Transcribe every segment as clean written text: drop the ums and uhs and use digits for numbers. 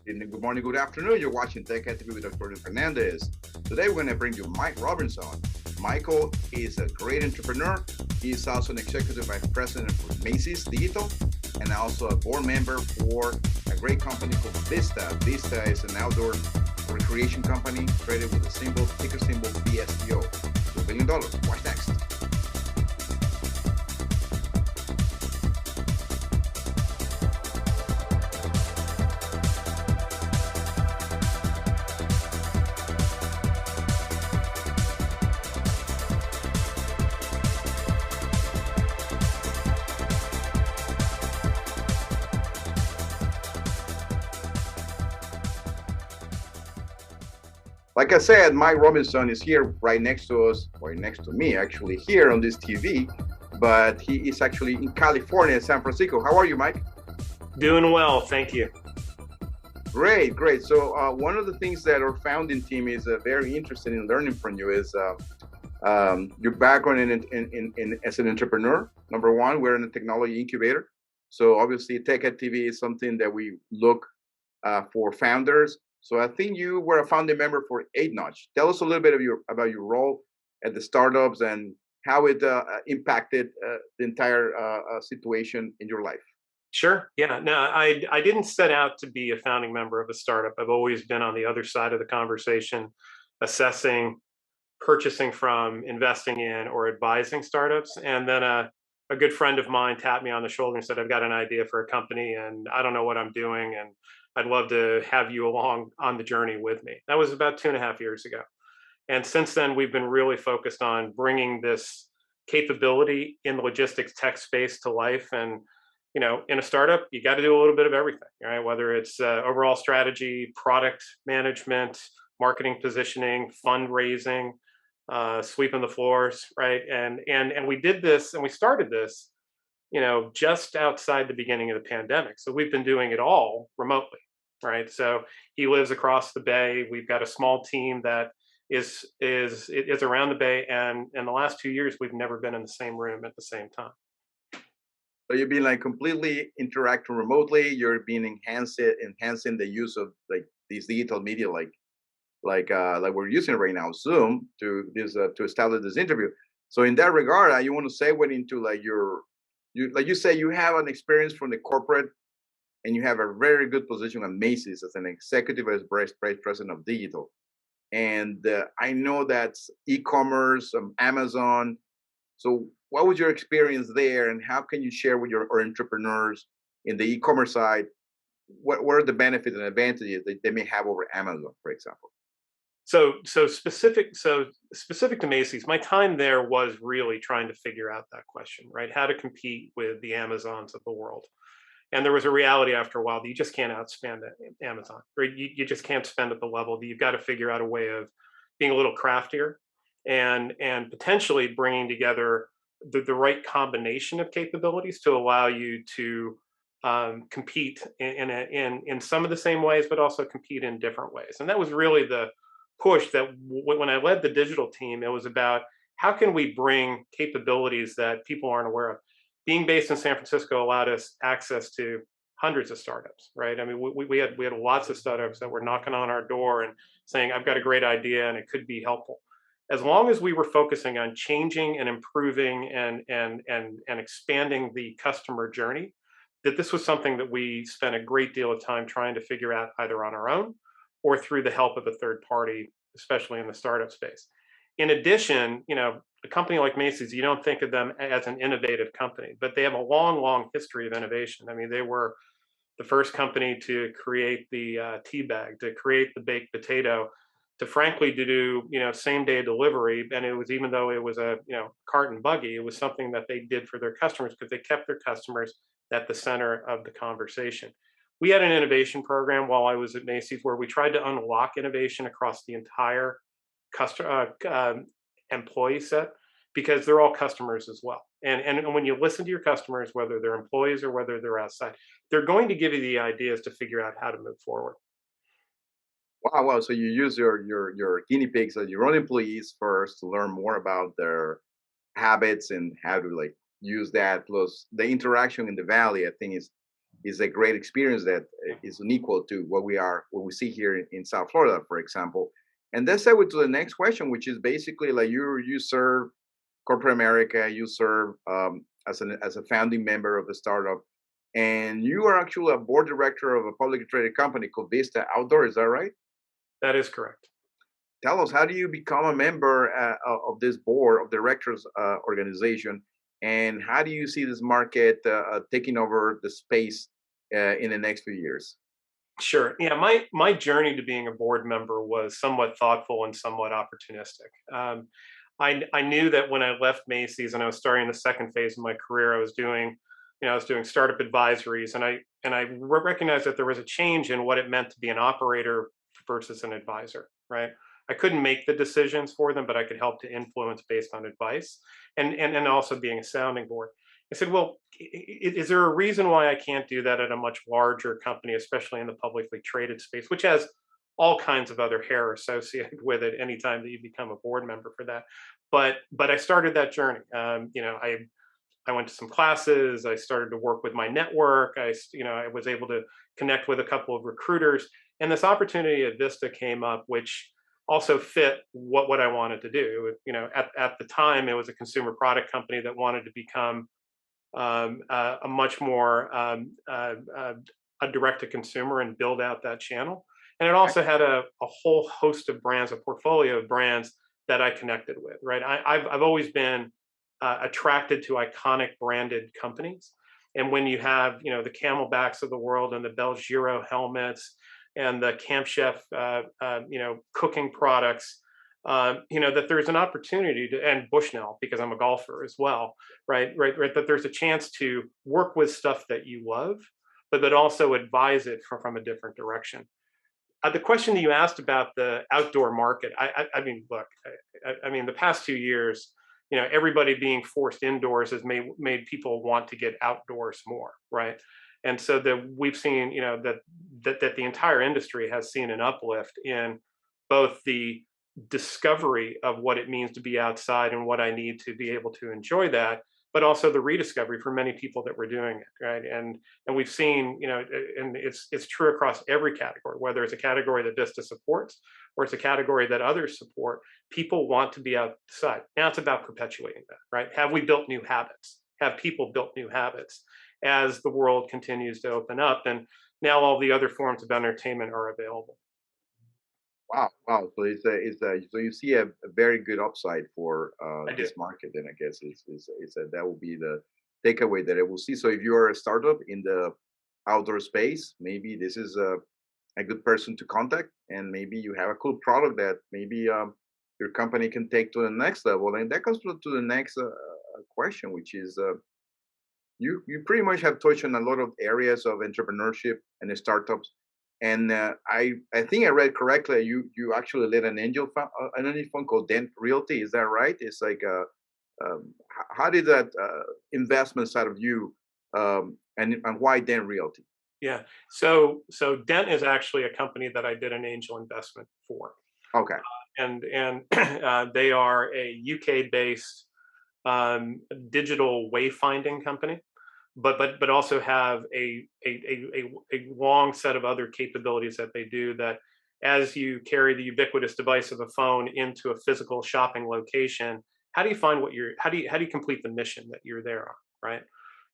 Good morning, good afternoon. You're watching TECHEDTV with Dr. Fernandez. Today we're going to bring you Mike Robinson. Michael is a great entrepreneur. He is also an executive vice president for Macys Digital and also a board member for a great company called Vista. Vista is an outdoor recreation company traded with a ticker symbol VSTO. $2 billion. Watch next. Like I said, Mike Robinson is here right next to us, right next to me, actually, here on this TV, but he is actually in California, San Francisco. How are you, Mike? Doing well, thank you. Great, great. So one of the things that our founding team is very interested in learning from you is your background as an entrepreneur. Number one, we're in a technology incubator. So obviously, TECHEDTV is something that we look for founders. So I think you were a founding member for 8Notch. Tell us a little bit about your role at the startups and how it impacted the entire situation in your life. Sure. Yeah. No, I didn't set out to be a founding member of a startup. I've always been on the other side of the conversation, assessing, purchasing from, investing in, or advising startups. And then a good friend of mine tapped me on the shoulder and said, "I've got an idea for a company and I don't know what I'm doing. And I'd love to have you along on the journey with me." That was about 2.5 years ago. And since then, we've been really focused on bringing this capability in the logistics tech space to life. And in a startup, you got to do a little bit of everything, right? Whether it's overall strategy, product management, marketing positioning, fundraising, sweeping the floors, right? And we did this, and we started this, just outside the beginning of the pandemic. So we've been doing it all remotely, right? So he lives across the bay. We've got a small team that is around the bay, and in the last 2 years, we've never been in the same room at the same time. So you've been like completely interacting remotely. You're being enhancing the use of like these digital media, like we're using right now, Zoom, to establish this interview. So in that regard, you want to segue into like like you say, you have an experience from the corporate, and you have a very good position at Macys as an executive vice president of digital. And I know that's e-commerce, Amazon. So what was your experience there, and how can you share with your entrepreneurs in the e-commerce side? What are the benefits and advantages that they may have over Amazon, for example? So specific to Macy's, my time there was really trying to figure out that question, right? How to compete with the Amazons of the world. And there was a reality after a while that you just can't outspend Amazon, right? You just can't spend at the level that you've got to figure out a way of being a little craftier and potentially bringing together the right combination of capabilities to allow you to compete in some of the same ways, but also compete in different ways. And that was really the push that when I led the digital team, it was about how can we bring capabilities that people aren't aware of. Being based in San Francisco allowed us access to hundreds of startups, right? I mean, we had lots of startups that were knocking on our door and saying, "I've got a great idea and it could be helpful." As long as we were focusing on changing and improving and expanding the customer journey, that this was something that we spent a great deal of time trying to figure out either on our own or through the help of a third party, especially in the startup space. In addition, a company like Macy's, you don't think of them as an innovative company, but they have a long, long history of innovation. I mean, they were the first company to create the tea bag, to create the baked potato, to frankly to do same day delivery. And it was, even though it was a cart and buggy, it was something that they did for their customers because they kept their customers at the center of the conversation. We had an innovation program while I was at Macy's where we tried to unlock innovation across the entire customer employee set, because they're all customers as well. And when you listen to your customers, whether they're employees or whether they're outside, they're going to give you the ideas to figure out how to move forward. Wow, wow. So you use your guinea pigs as your own employees first to learn more about their habits and how to like use that. Plus the interaction in the valley, I think is is a great experience that is unequal to what we see here in South Florida, for example. And that segue to the next question, which is basically like you serve corporate America, you serve as a founding member of a startup, and you are actually a board director of a publicly traded company called Vista Outdoor. Is that right? That is correct. Tell us, how do you become a member of this board of directors organization, and how do you see this market taking over the space in the next few years? Sure. Yeah, my journey to being a board member was somewhat thoughtful and somewhat opportunistic. I knew that when I left Macys and I was starting the second phase of my career, I was doing startup advisories, and recognized that there was a change in what it meant to be an operator versus an advisor. Right. I couldn't make the decisions for them, but I could help to influence based on advice, and also being a sounding board. I said, well, is there a reason why I can't do that at a much larger company, especially in the publicly traded space, which has all kinds of other hair associated with it anytime that you become a board member for that. But I started that journey. I went to some classes. I started to work with my network. I was able to connect with a couple of recruiters, and this opportunity at Vista came up, which also fit what I wanted to do. At the time, it was a consumer product company that wanted to become a much more a direct to consumer and build out that channel. And it also had a whole host of brands, a portfolio of brands that I connected with. Right, I've always been attracted to iconic branded companies, and when you have the Camelbacks of the world and the Bell Giro helmets and the Camp Chef cooking products, that there's an opportunity to, and Bushnell, because I'm a golfer as well, right, that there's a chance to work with stuff that you love, but also advise it from a different direction. The question that you asked about the outdoor market, I mean, look, I mean, the past 2 years, everybody being forced indoors has made people want to get outdoors more, right? And so that we've seen, that the entire industry has seen an uplift in both the discovery of what it means to be outside and what I need to be able to enjoy that, but also the rediscovery for many people that were doing it, right? And we've seen, and it's true across every category, whether it's a category that Vista supports or it's a category that others support. People want to be outside. Now it's about perpetuating that, right? Have we built new habits? Have people built new habits as the world continues to open up? And now all the other forms of entertainment are available. Wow, wow. So so you see a very good upside for I do. this market. Then I guess is that that will be the takeaway that I will see. So if you are a startup in the outdoor space, maybe this is a good person to contact, and maybe you have a cool product that maybe your company can take to the next level. And that comes to the next question, which is you pretty much have touched on a lot of areas of entrepreneurship and startups. And I think I read correctly. You actually led an angel fund called Dent Realty. Is that right? It's like how did that investment side of you, and why Dent Realty? Yeah. So Dent is actually a company that I did an angel investment for, Okay. and they are a UK based digital wayfinding company, but also have a long set of other capabilities that they do, that as you carry the ubiquitous device of a phone into a physical shopping location, how do you find how do you complete the mission that you're there on, right?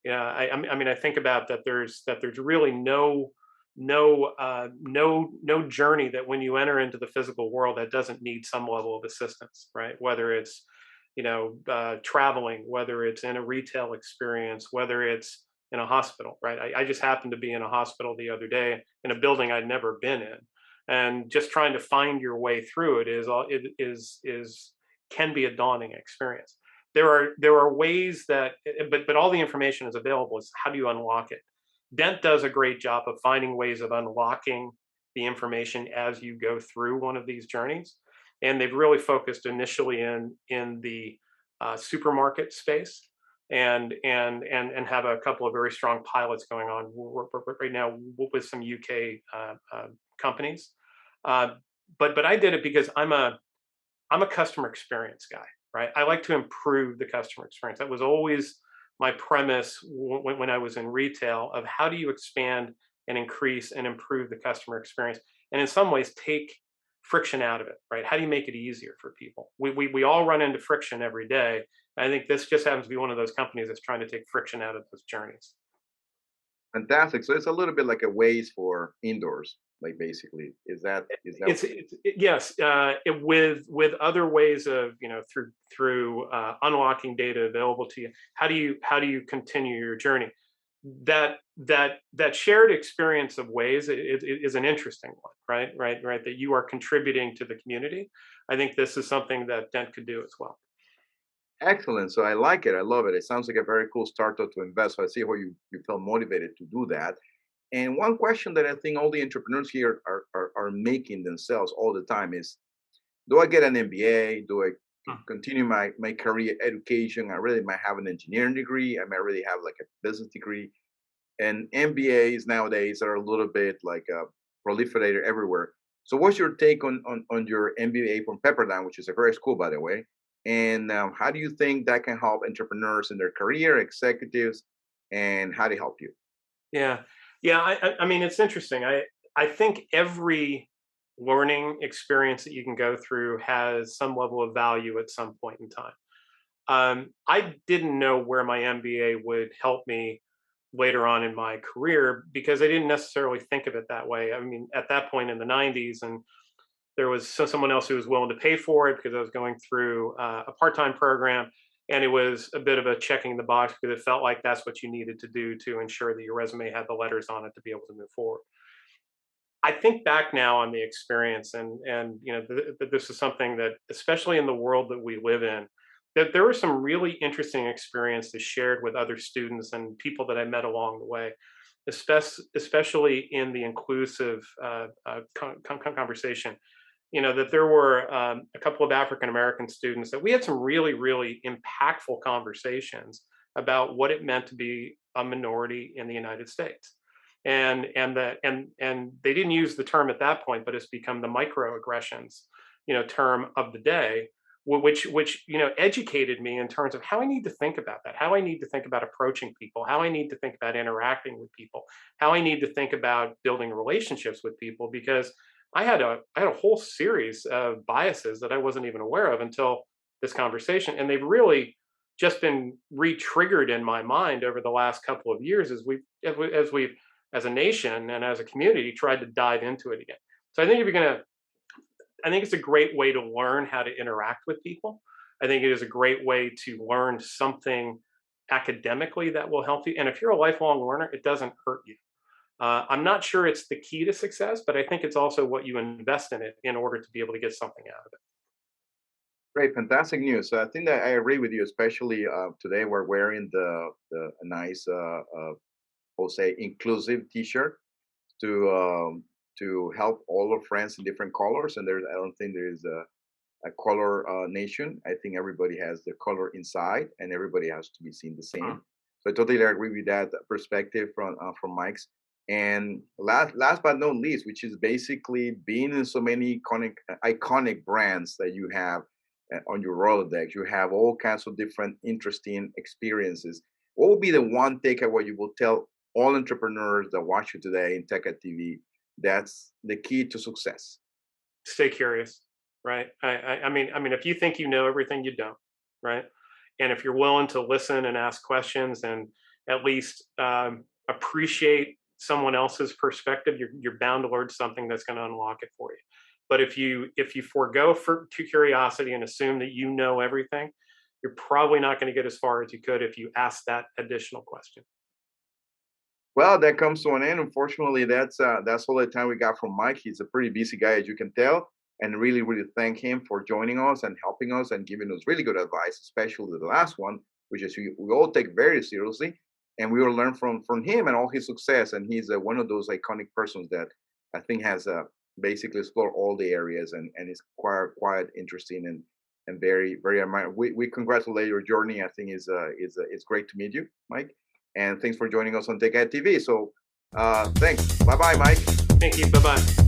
Yeah, I mean, I think about that. There's really no journey that when you enter into the physical world that doesn't need some level of assistance, right? Whether it's traveling, whether it's in a retail experience, whether it's in a hospital, right? I just happened to be in a hospital the other day in a building I'd never been in, and just trying to find your way through it can be a daunting experience. There are ways that, but all the information is available. Is how do you unlock it? Dent does a great job of finding ways of unlocking the information as you go through one of these journeys, and they've really focused initially in the supermarket space, and have a couple of very strong pilots going on right now with some UK companies. Uh, but I did it because I'm a customer experience guy, right? I like to improve the customer experience. That was always my premise when I was in retail of how do you expand and increase and improve the customer experience, and in some ways take friction out of it, right? How do you make it easier for people? We all run into friction every day. I think this just happens to be one of those companies that's trying to take friction out of those journeys. Fantastic. So it's a little bit like a ways for indoors, like basically. Is that Yes, with other ways of, through unlocking data available to you. How do you continue your journey? That shared experience of ways is an interesting one, right, that you are contributing to the community. I think this is something that Dent could do as well. excellent? So I like it. I love it. It sounds like a very cool startup to invest. So I see how you feel motivated to do that. And one question that I think all the entrepreneurs here are making themselves all the time is, do I get an MBA? Do I Hmm. continue my career education? I really might have an engineering degree. I might really have like a business degree. And MBAs nowadays are a little bit like proliferated everywhere. So what's your take on your MBA from Pepperdine, which is a great school, by the way? And how do you think that can help entrepreneurs in their career, executives, and how to help you? Yeah, yeah. I mean, it's interesting. I think every learning experience that you can go through has some level of value at some point in time. I didn't know where my MBA would help me later on in my career because I didn't necessarily think of it that way. I mean, at that point in the 90s, and there was someone else who was willing to pay for it because I was going through a part-time program, and it was a bit of a checking the box because it felt like that's what you needed to do to ensure that your resume had the letters on it to be able to move forward. I think back now on the experience, and that this is something that, especially in the world that we live in, that there were some really interesting experiences shared with other students and people that I met along the way, especially in the inclusive conversation. That there were a couple of African American students that we had some really, really impactful conversations about what it meant to be a minority in the United States. And they didn't use the term at that point, but it's become the microaggressions, term of the day, which educated me in terms of how I need to think about that, how I need to think about approaching people, how I need to think about interacting with people, how I need to think about building relationships with people, because I had a whole series of biases that I wasn't even aware of until this conversation, and they've really just been re-triggered in my mind over the last couple of years as we've as a nation and as a community tried to dive into it again. So I think it's a great way to learn how to interact with people. I think it is a great way to learn something academically that will help you. And if you're a lifelong learner, it doesn't hurt you. I'm not sure it's the key to success, but I think it's also what you invest in it in order to be able to get something out of it. Great, fantastic news. So I think that I agree with you, especially today we're wearing the a nice, we'll say, inclusive T-shirt to help all our friends in different colors. And I don't think there is a color nation. I think everybody has the color inside, and everybody has to be seen the Mm. same. So I totally agree with that perspective from Mike's. And last but not least, which is basically being in so many iconic brands that you have on your Rolodex, you have all kinds of different interesting experiences. What would be the one takeaway you will tell all entrepreneurs that watch you today in Tech at TV? That's the key to success. Stay curious, right? I mean, if you think you know everything, you don't, right? And if you're willing to listen and ask questions and at least appreciate someone else's perspective, you're bound to learn something that's going to unlock it for you. But if you forego to curiosity and assume that you know everything, you're probably not going to get as far as you could if you ask that additional question. Well, that comes to an end. Unfortunately, that's all the time we got from Mike. He's a pretty busy guy, as you can tell, and really, really thank him for joining us and helping us and giving us really good advice, especially the last one, which is we all take very seriously, and we will learn from him and all his success. And he's one of those iconic persons that I think has basically explored all the areas and is quite interesting and very very admired. We congratulate your journey. I think is it's great to meet you, Mike, and thanks for joining us on Tech TV. So thanks. Bye bye, Mike. Thank you. Bye bye.